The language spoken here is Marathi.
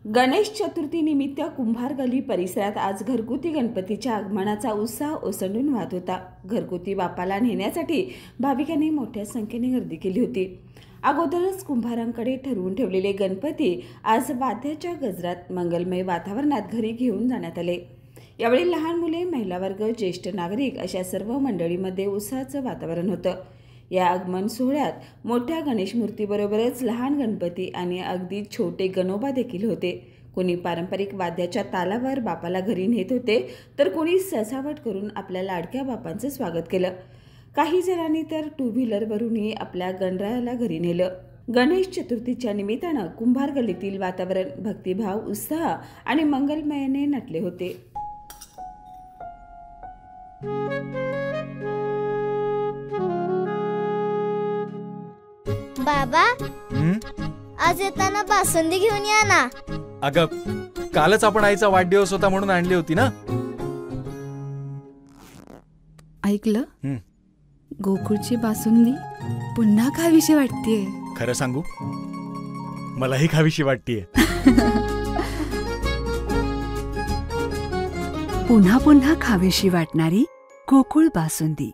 गणेश चतुर्थीनिमित्त कुंभार गल्ली परिसरात आज घरगुती गणपतीच्या आगमनाचा उत्साह ओसंडून वाहत होता। घरगुती बाप्पाला नेण्यासाठी भाविकांनी मोठ्या संख्येने गर्दी केली होती। अगोदरच कुंभारांकडे ठरवून ठेवलेले गणपती आज वाद्याच्या गजरात मंगलमय वातावरणात घरी घेऊन जाण्यात आले। यावेळी लहान मुले, महिला वर्ग, ज्येष्ठ नागरिक अशा सर्व मंडळींमध्ये उत्साहाचं वातावरण होतं। या आगमन सोहळ्यात मोठ्या गणेश मूर्तीबरोबरच लहान गणपती आणि अगदी छोटे गणोबा देखील होते। कोणी पारंपरिक वाद्याच्या तालावर बापाला घरी नेत होते, तर कोणी सजावट करून आपल्या लाडक्या बापांचं स्वागत केलं। काही जणांनी तर टू व्हीलरवरूनही आपल्या गणरायाला घरी नेलं। गणेश चतुर्थीच्या निमित्तानं कुंभार गल्लीतील वातावरण भक्तिभाव, उत्साह आणि मंगलमयाने नटले होते। बाबा, आज येताना बासुंदी घेऊन या ना। अगं, कालच आपण आईचा वाढदिवस होता म्हणून आणली होती ना। ऐकलं, गोकुळची बासुंदी पुन्हा खावीशी वाटतेय। खरं सांगू, मलाही खावीशी वाटतेय। पुन्हा पुन्हा खावीशी वाटणारी गोकुळ बासुंदी।